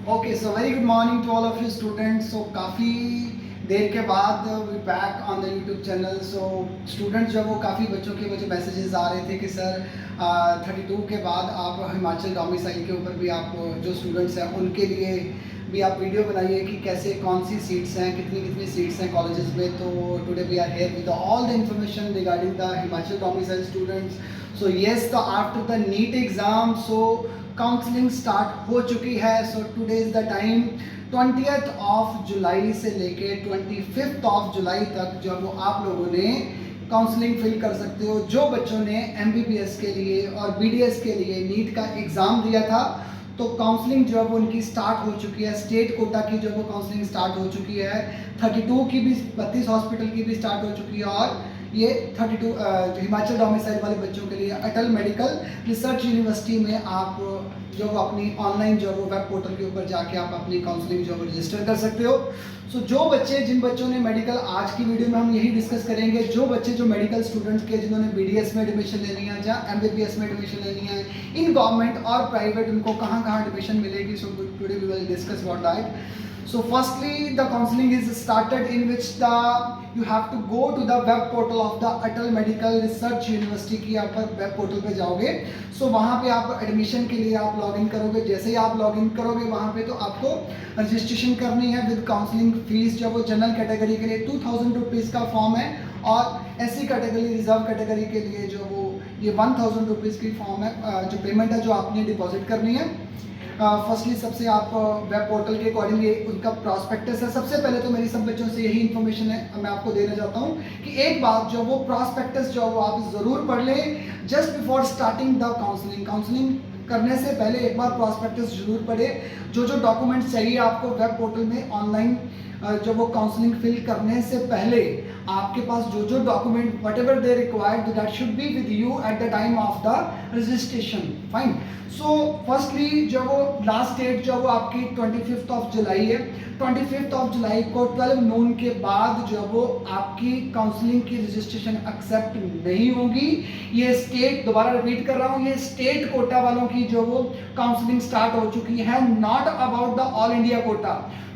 Okay, so very good morning to all of you students. So काफ़ी देर के बाद we back on the YouTube channel. So students जो वो काफ़ी बच्चों के मुझे मैसेजेस आ रहे थे कि सर 32 के बाद आप हिमाचल डोमिसाइल के ऊपर भी आप जो स्टूडेंट्स हैं उनके लिए भी आप वीडियो बनाइए कि कैसे कौन सी सीट्स हैं, कितनी कितनी सीट्स हैं कॉलेजेस में। तो today we are here with all the information regarding the Himachal domicile students. So yes, the after the NEET exam so counselling start हो चुकी है। So today is the time 20th of July से लेके 25th of July तक जो वो आप लोगों ने काउंसलिंग फिल कर सकते हो। जो बच्चों ने MBBS के लिए और BDS के लिए नीट का एग्ज़ाम दिया था तो काउंसलिंग जो है वो उनकी स्टार्ट हो चुकी है। स्टेट कोटा की जो वो काउंसलिंग स्टार्ट हो चुकी है। 32 की भी, 32 हॉस्पिटल की भी स्टार्ट हो चुकी है। और ये 32 हिमाचल डोमिसाइल वाले बच्चों के लिए अटल मेडिकल रिसर्च यूनिवर्सिटी में आप जो अपनी ऑनलाइन जो वेब पोर्टल के ऊपर जाके आप अपनी काउंसलिंग जो रजिस्टर कर सकते हो। सो जो बच्चे, जिन बच्चों ने मेडिकल, आज की वीडियो में हम यही डिस्कस करेंगे, जो बच्चे जो मेडिकल स्टूडेंट्स के जिन्होंने BDS में एडमिशन लेनी है या MBBS में एडमिशन लेनी है, इन गवर्नमेंट और प्राइवेट, उनको कहाँ कहाँ एडमिशन मिलेगी। So today we will discuss about that. So firstly, the counseling is started in which you have to go to the web portal of the Atal Medical Research University की आप web portal पे जाओगे। सो वहाँ पे आप admission के लिए आप लॉगिन करोगे। जैसे ही आप लॉगिन करोगे वहाँ पे तो आपको रजिस्ट्रेशन करनी है विद काउंसलिंग फीस। जब वो जनरल कैटेगरी के लिए 2000 रुपीज़ का फॉर्म है और SC कैटेगरी, रिजर्व कैटेगरी के लिए जो वो ये 1000 रुपीज़ की फॉर्म है, जो पेमेंट है जो आपने डिपॉजिट करनी है। फर्स्टली सबसे आप वेब पोर्टल के अकॉर्डिंग ये उनका प्रॉस्पेक्टस है। सबसे पहले तो मेरी सब बच्चों से यही इन्फॉर्मेशन है, मैं आपको देना चाहता हूँ कि एक बात जो वो प्रॉस्पेक्टस जो वो आप ज़रूर पढ़ लें just before starting the counselling. Counselling करने से पहले एक बार प्रॉस्पेक्टस जरूर पढ़े। जो जो डॉक्यूमेंट्स चाहिए आपको वेब पोर्टल में ऑनलाइन जो वो काउंसलिंग फिल करने से पहले आपके पास जो जो document what ever they required that should be with you at the time of the registration. Fine. So firstly जो वो लास्ट डेट जो वो आपकी 25th ऑफ जुलाई है। 25th ऑफ जुलाई को 12 नून के बाद जो वो आपकी काउंसलिंग की रजिस्ट्रेशन एक्सेप्ट नहीं होगी। ये स्टेट, दोबारा रिपीट कर रहा हूँ, ये स्टेट कोटा वालों की जो वो काउंसलिंग स्टार्ट हो चुकी है, not about the all India Kota.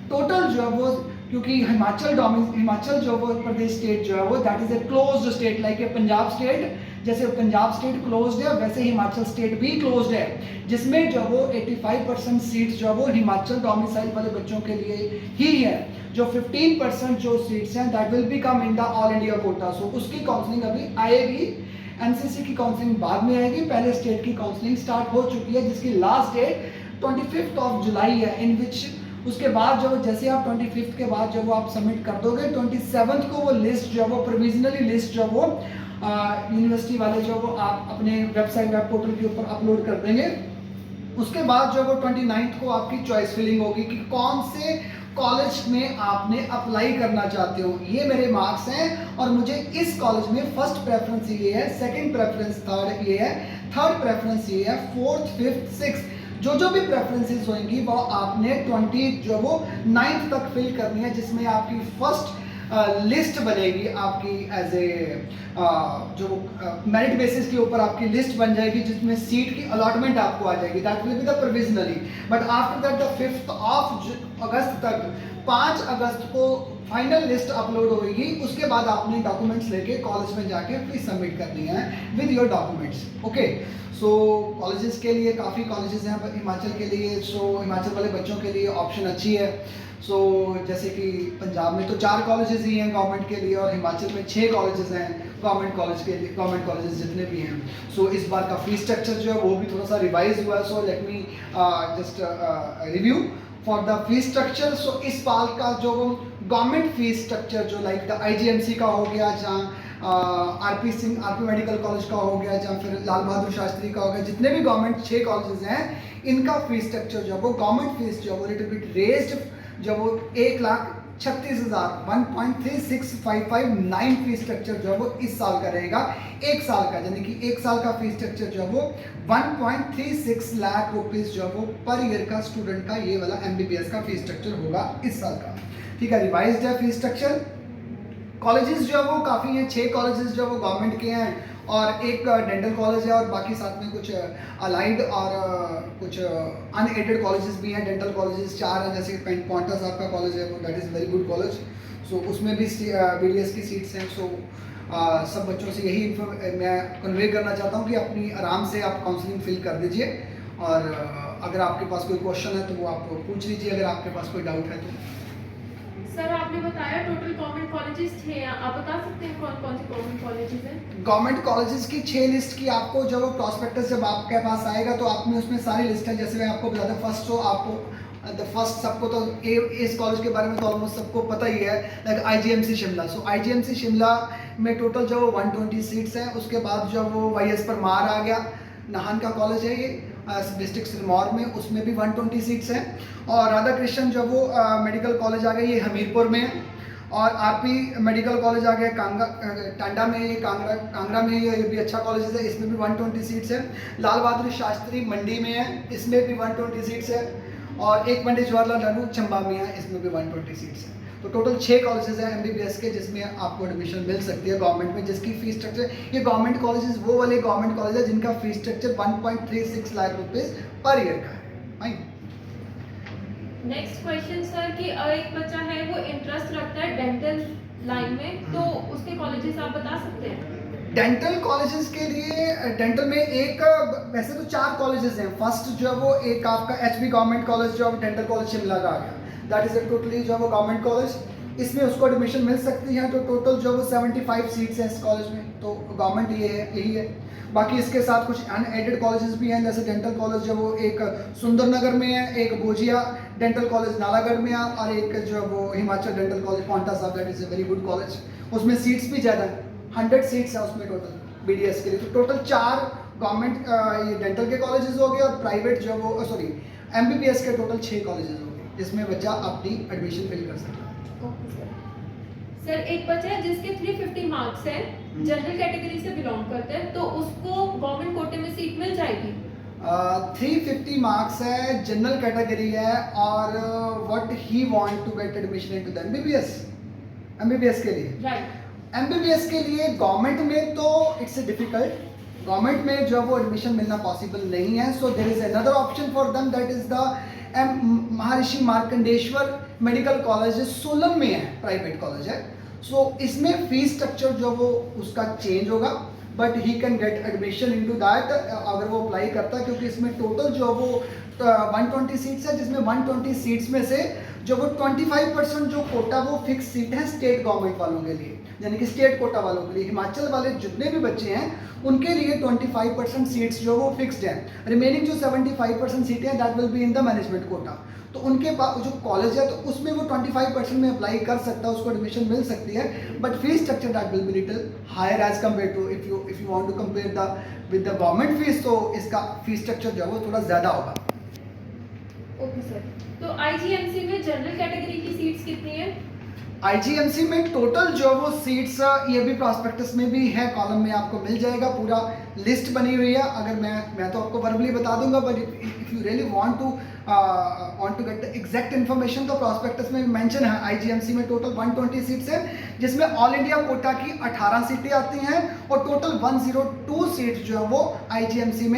Total जो है वो, क्योंकि हिमाचल जो वो प्रदेश स्टेट जो है वो that is a closed state, like a Punjab state. जैसे पंजाब स्टेट क्लोज्ड है वैसे हिमाचल स्टेट भी क्लोज्ड है, जिसमें जो वो 85% सीट्स जो वो हिमाचल डोमिसाइल वाले बच्चों के लिए ही है। जो 15% जो सीट्स हैं that will be come in the all India quota. So उसकी काउंसलिंग अभी आएगी। NCC की काउंसलिंग बाद में आएगी, पहले स्टेट की काउंसलिंग स्टार्ट हो चुकी है जिसकी last date 25th of July है। इन विच उसके बाद जो जैसे आप 25th के बाद जब वो आप सबमिट कर दोगे 27th को वो लिस्ट जो वो प्रोविजनली लिस्ट जो वो यूनिवर्सिटी वाले जो वो आप अपने वेबसाइट, वेब पोर्टल के ऊपर अपलोड कर देंगे। उसके बाद जो वो 29th को आपकी चॉइस फिलिंग होगी कि कौन से कॉलेज में आपने अप्लाई करना चाहते हो। ये मेरे मार्क्स हैं और मुझे इस कॉलेज में फर्स्ट प्रेफरेंस ये है, सेकंड प्रेफरेंस थर्ड ये है, थर्ड प्रेफरेंस ये है, फोर्थ, फिफ्थ, सिक्स्थ जो भी प्रेफरेंसेस होंगी वो आपने 9th तक फिल करनी है, जिसमें आपकी फर्स्ट लिस्ट बनेगी आपकी एज ए जो मेरिट बेसिस के ऊपर आपकी लिस्ट बन जाएगी, जिसमें सीट की अलॉटमेंट आपको आ जाएगी। That will be the provisionally, but after that the 5th of अगस्त तक, 5 अगस्त को फाइनल लिस्ट अपलोड होगी। उसके बाद आपने डॉक्यूमेंट्स लेके कॉलेज में जाके फीस सबमिट करनी है with your documents. Okay, so colleges के लिए काफ़ी कॉलेजेस हैं हिमाचल के लिए। सो हिमाचल वाले बच्चों के लिए ऑप्शन अच्छी है। सो जैसे कि पंजाब में तो 4 कॉलेजेस ही हैं गवर्नमेंट के लिए, और हिमाचल में 6 कॉलेजेस हैं गवर्नमेंट कॉलेज के लिए, गवर्नमेंट कॉलेजेस जितने भी हैं। सो इस बार का फीस स्ट्रक्चर जो है वो भी थोड़ा सा रिवाइज हुआ है। So let me just review for the fees structure. So इस साल का जो गवर्नमेंट फीस स्ट्रक्चर जो लाइक द IGMC का हो गया, जहाँ RP मेडिकल कॉलेज का हो गया, जहाँ फिर लाल बहादुर शास्त्री का हो गया, जितने भी गवर्नमेंट 6 कॉलेजेस हैं इनका फीस स्ट्रक्चर जो वो गवर्नमेंट फीस जो वो लिटिल बिट रेज्ड, जब वो 1,36,000 1.36559 फीस स्ट्रक्चर जो है वो इस साल का रहेगा। एक साल का, यानी कि एक साल का फीस स्ट्रक्चर जो है वो 1.36 लाख रुपीस जो है वो पर ईयर का स्टूडेंट का ये वाला MBBS का फीस स्ट्रक्चर होगा इस साल का। ठीक है, रिवाइज्ड है फीस स्ट्रक्चर। कॉलेजेस जो है वो काफ़ी हैं, 6 कॉलेजेस जो है वो गवर्नमेंट के हैं और एक डेंटल कॉलेज है और बाकी साथ में कुछ अलाइड और कुछ अनएडेड कॉलेजेस भी हैं। डेंटल कॉलेजेस 4 हैं, जैसे पॉइंटा साहब का कॉलेज है वो, that is very good college. So उसमें भी BDS की सीट्स हैं। सो सब बच्चों से यही मैं कन्वे करना चाहता हूँ कि अपनी आराम से आप काउंसलिंग फिल कर दीजिए और अगर आपके पास कोई क्वेश्चन है तो वो आप पूछ लीजिए, अगर आपके पास कोई डाउट है तो। सर आपने बताया टोटल गवर्नमेंट कॉलेजेस 6 हैं, आप बता सकते हैं कौन कौन से गवर्नमेंट कॉलेजेस हैं? गवर्नमेंट कॉलेजेस की 6 लिस्ट की आपको जब प्रॉस्पेक्टस जब आपके पास आएगा तो आप में उसमें सारी लिस्ट है। जैसे मैं आपको बताता फर्स्ट तो आपको द फर्स्ट सबको तो इस कॉलेज के बारे में तो ऑलमोस्ट सबको पता ही है, लाइक IGMC शिमला। सो IGMC शिमला में टोटल जो 120 सीट्स हैं। उसके बाद जो वो YS परमार आ गया, नाहन का कॉलेज है ये डिस्ट्रिक्ट सिरमौर में, उसमें भी 120 सीट्स हैं। और राधा कृष्ण जो वो मेडिकल कॉलेज आ गया ये हमीरपुर में है। और RP मेडिकल कॉलेज आ गया टांडा में, ये कांगड़ा में, ये भी अच्छा कॉलेज है, इसमें भी 120 सीट्स है। लाल बहादुर शास्त्री मंडी में है, इसमें भी 120 सीट्स है। और एक पंडित जवाहरलाल नेहरू चंबा में है, इसमें भी 120 सीट्स है। तो टोटल 6 कॉलेजेस हैं MBBS के जिसमें आपको एडमिशन मिल सकती है गवर्नमेंट में, जिसकी फीस स्ट्रक्चर, ये गवर्नमेंट कॉलेजेस वो वाले गवर्नमेंट कॉलेज है जिनका fees structure 1.36 lakh rupees per year का है। फाइन। नेक्स्ट क्वेश्चन सर कि एक बच्चा है वो इंटरेस्ट रखता है डेंटल लाइन में, तो उसके कॉलेजेस आप बता सकते हैं? डेंटल कॉलेजेस के लिए डेंटल में एक वैसे तो 4 कॉलेजेस हैं। फर्स्ट जो है वो एक आपका HB गवर्नमेंट कॉलेज जो है डेंटल कॉलेज शिमला का आ गया, दैट इज टोटली जो है वो गवर्नमेंट कॉलेज, इसमें उसको एडमिशन मिल सकती है। तो टोटल जो वो 75 सीट्स हैं इस कॉलेज में, तो गवर्नमेंट ये है, यही है। बाकी इसके साथ कुछ अनएडेड कॉलेजेस भी हैं, जैसे डेंटल कॉलेज जो वो एक सुंदरनगर में है, एक बोजिया डेंटल कॉलेज नालागढ़ में है और एक जो है वो हिमाचल डेंटल कॉलेज पॉन्टा साहब, that is a very good college. उसमें सीट्स भी ज़्यादा है, 100 सीट्स हैं उसमें टोटल BDS के लिए। तो टोटल 4 गवर्नमेंट ये डेंटल के कॉलेजेस हो गए और प्राइवेट जो वो MBBS के टोटल 6 कॉलेजेस हो गए जिसमें बच्चा अपनी एडमिशन फिल कर सकता है। ओके सर, एक बच्चा है जिसके 350 मार्क्स हैं, जनरल कैटेगरी से बिलोंग करते हैं, तो उसको गवर्नमेंट कोटे में सीट मिल जाएगी? 350 मार्क्स है, जनरल कैटेगरी है और what he want to get admission into the MBBS के लिए। राइट। MBBS के लिए गवर्नमेंट में तो इट्स डिफिकल्ट, गवर्नमेंट में जो वो एडमिशन मिलना पॉसिबल नहीं है। So there is another option for them, that is the Maharshi Markandeshwar medical college, Solan में है, प्राइवेट कॉलेज है। सो इसमें फीस स्ट्रक्चर जो वो उसका चेंज होगा, but he can get admission into that अगर वो अप्लाई करता है, क्योंकि इसमें टोटल जो वो 120 सीट्स है, जिसमें 120 सीट्स में से जो वो 25% जो कोटा वो फिक्स सीट है स्टेट गवर्नमेंट वालों के लिए, यानी कि स्टेट कोटा वालों के लिए। हिमाचल वाले जितने भी बच्चे हैं उनके लिए 25% सीट्स जो वो फिक्स्ड हैं। रिमेनिंग जो 75% सीटें हैं that will B in the management quota. तो उनके पास जो कॉलेज है तो उसमें वो 25% में अप्लाई कर सकता है, उसको एडमिशन मिल सकती है, but fees structure that will be little higher as compare to if you want to compare the with the government fees, तो इसका फीस स्ट्रक्चर जो है वो थोड़ा ज़्यादा होगा। ओके सर, तो IGMC में जनरल कैटेगरी की सीट्स कितनी है? IGMC में टोटल जो वो सीट्स, ये भी प्रॉस्पेक्टस में भी है, कॉलम में आपको मिल जाएगा, पूरा लिस्ट बनी हुई है। अगर मैं तो आपको वर्बली बता दूंगा, but if you really want to get the exact information तो प्रॉस्पेक्टस में मेंशन है। IGMC में टोटल 120 सीट्स है, जिसमें ऑल इंडिया कोटा की 18 सीटें आती हैं और टोटल 102 सीट्स जो है वो IGMC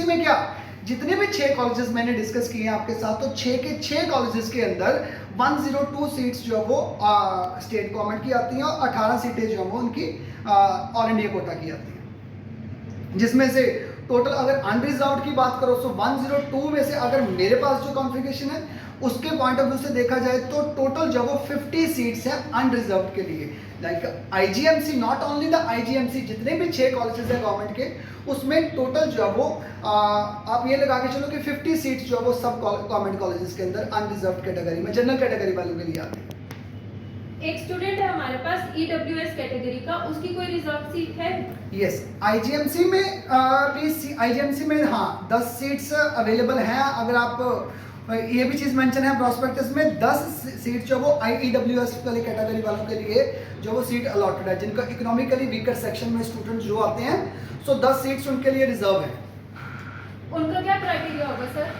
में क्या, जितने भी 6 कॉलेजेस मैंने डिस्कस किए हैं आपके साथ, तो 6 के 6 कॉलेजेस के अंदर 102 सीट्स जो है वो स्टेट गवर्नमेंट की आती हैं और 18 सीटें जो है वो उनकी ऑल इंडिया कोटा की आती हैं, जिसमें से टोटल अगर अनरिजर्व्ड की बात करो तो 102 में से अगर मेरे पास जो कॉन्फ़िगरेशन है उसके पॉइंट ऑफ व्यू से देखा जाए तो टोटल जो वो 50 सीट्स हैं अनरिजर्व्ड के लिए। Like IGMC, not only the IGMC, जितने भी 6 कॉलेजेस हैं गवर्नमेंट के, उसमें टोटल जो है वो आप ये लगा के चलो कि 50 सीट्स जो है वो सब गवर्नमेंट कॉलेजेस के अंदर अनरिजर्व्ड कैटेगरी में, जनरल कैटेगरी वालों के लिए आते हैं। एक स्टूडेंट है हमारे पास EWS कैटेगरी का, उसकी कोई रिजर्व सीट है? यस, IGMC में IGMC में हाँ 10 सीट्स अवेलेबल हैं। अगर आप ये भी चीज़ मेंशन है प्रॉस्पेक्टस में, 10 सीट जो वो EWS वाली कैटेगरी वालों के लिए जो वो सीट अलॉटेड है, जिनका इकोनॉमिकली वीकर सेक्शन में स्टूडेंट जो आते हैं, सो 10 सीट्स उनके लिए रिजर्व है। उनका क्या क्राइटेरिया होगा सर?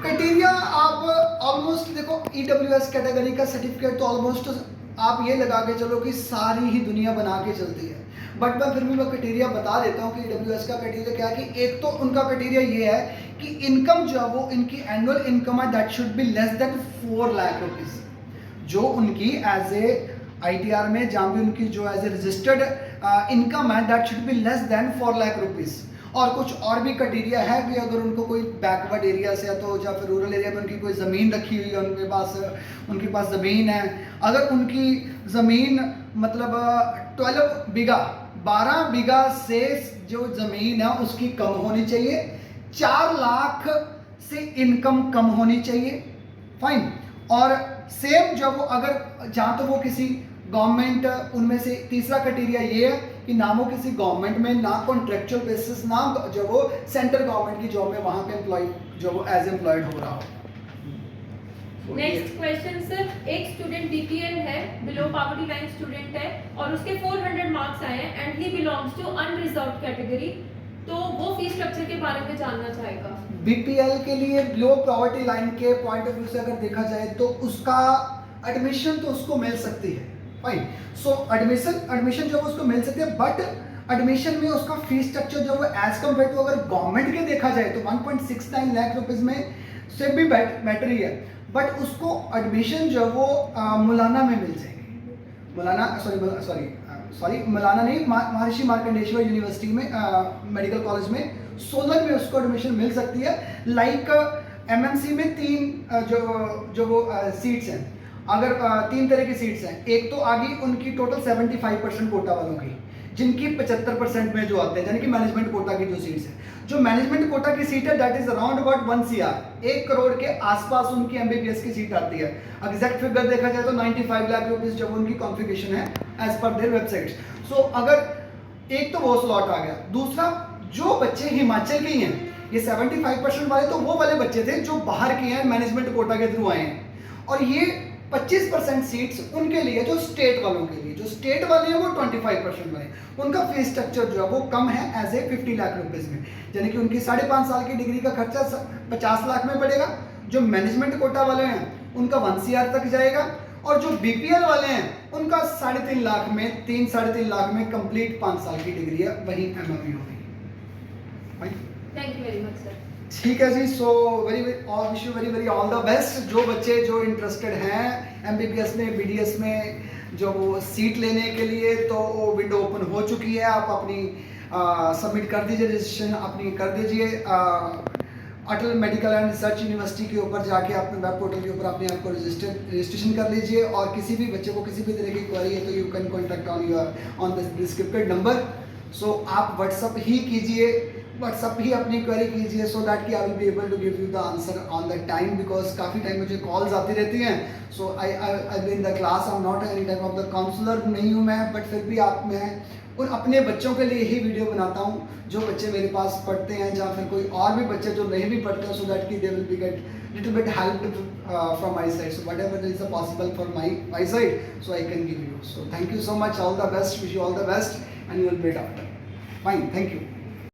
क्राइटेरिया आप ऑलमोस्ट देखो, EWS कैटेगरी का सर्टिफिकेट तो ऑलमोस्ट आप ये लगा के चलो कि सारी ही दुनिया बना के चलती है, बट मैं फिर भी वो क्राइटेरिया बता देता हूँ कि AWS का क्राइटेरिया क्या है कि एक तो उनका क्राइटेरिया ये है कि इनकम जो है वो इनकी एनुअल इनकम है that should be less than 4 lakh rupees, जो उनकी एज ए ITR में जहाँ भी उनकी जो एज ए रजिस्टर्ड इनकम है that should be less than 4 lakh rupees. और कुछ और भी क्राइटेरिया है कि अगर उनको कोई बैकवर्ड एरिया से है तो या फिर रूरल एरिया में उनकी कोई ज़मीन रखी हुई है, उनके पास ज़मीन है, अगर उनकी ज़मीन मतलब 12 बीघा 12 बीघा से जो ज़मीन है उसकी कम होनी चाहिए, 4 लाख से इनकम कम होनी चाहिए, फाइन। और सेम जब वो अगर जहाँ तो वो किसी गवर्नमेंट, उनमें से तीसरा क्राइटेरिया ये है कि ना वो किसी गवर्नमेंट में, ना कॉन्ट्रेक्चुअल बेसिस, ना जो वो सेंट्रल गवर्नमेंट की जॉब में वहाँ पे एम्प्लॉय जो वो एज एम्प्लॉयड हो रहा हो। नेक्स्ट क्वेश्चन सर, एक स्टूडेंट BPL है, बिलो पॉवर्टी लाइन स्टूडेंट है और उसके 400 मार्क्स आए हैं and he belongs to unreserved category, तो वो फीस स्ट्रक्चर के बारे में जानना चाहेगा। BPL के लिए बिलो पॉवर्टी लाइन के पॉइंट ऑफ व्यू से अगर देखा जाए तो उसका एडमिशन तो उसको मिल सकती है, फाइन। सो एडमिशन जो उसको मिल सकती है, बट एडमिशन में उसका फीस स्ट्रक्चर जो वो एज कम्पेयर टू अगर गवर्नमेंट के देखा जाए तो 1.69 लाख रुपीज़ में से भी बेटर ही है, बट उसको एडमिशन जो वो मौलाना में मिल जाएगी, मौलाना नहीं, महर्षि मार्कंडेश्वर यूनिवर्सिटी में मेडिकल कॉलेज में सोलन में उसको एडमिशन मिल सकती है। लाइक MNC में 3 जो वो सीट्स हैं, अगर 3 तरह की सीट्स हैं, एक तो आ गई उनकी टोटल 75% कोटा वालों की, जिनकी 75% में जो आते हैं, यानी कि मैनेजमेंट कोटा की जो सीट्स हैं, जो मैनेजमेंट कोटा की सीट है that is around about 1 CR, 1 crore के आसपास उनकी MBBS की सीट आती है। एग्जैक्ट फिगर देखा जाए तो 95 लाख रुपीज जब उनकी कॉन्फ़िगरेशन है एज पर देयर वेबसाइट्स। सो अगर एक तो वो स्लॉट आ गया, दूसरा जो बच्चे हिमाचल के ही हैं, ये 75% वाले तो वो वाले बच्चे थे जो बाहर के हैं, मैनेजमेंट कोटा के थ्रू आए हैं, और ये 25% सीट्स उनके लिए जो स्टेट वालों के लिए, जो स्टेट वाले हैं वो 25% वाले, उनका फीस स्ट्रक्चर जो है वो कम है एज ए 50 लाख रुपीज़ में, यानी कि उनकी 5.5 साल की डिग्री का खर्चा 50 लाख में पड़ेगा। जो मैनेजमेंट कोटा वाले हैं उनका 1 CR तक जाएगा, और जो BPL वाले हैं उनका 3.5 लाख में 3-3.5 लाख में कंप्लीट 5 साल की डिग्री है, वही MME होगी। Thank you very much sir. ठीक है जी, so wish you very all the best. जो बच्चे जो इंटरेस्टेड हैं MBBS में, BDS में, जो वो सीट लेने के लिए, तो वो विंडो ओपन हो चुकी है, आप अपनी सबमिट कर दीजिए, रजिस्ट्रेशन अपनी कर दीजिए अटल मेडिकल एंड रिसर्च यूनिवर्सिटी के ऊपर जाके अपने वेब पोर्टल के ऊपर अपने आप को रजिस्ट्रेशन कर लीजिए। और किसी भी बच्चे को किसी भी तरह की क्वेरी है तो you can contact on this descripted number. So आप व्हाट्सअप ही कीजिए, व्हाट्सअप ही अपनी क्वेरी कीजिए, सो दैट कि I will be able to give you the answer on the time, because काफ़ी टाइम मुझे कॉल्स आती रहती हैं। So I be in the class, I am not any type of the counsellor नहीं हूँ मैं, but फिर भी मैं उन अपने बच्चों के लिए ही वीडियो बनाता हूँ जो बच्चे मेरे पास पढ़ते हैं, या फिर कोई और भी बच्चे जो नहीं भी पढ़ते हैं, सो दैट कि they will be get little bit help from my side. So whatever is possible from my side, so I can give you. So thank you so much, all the best, wish you all the best and you will met after. Fine, thank you.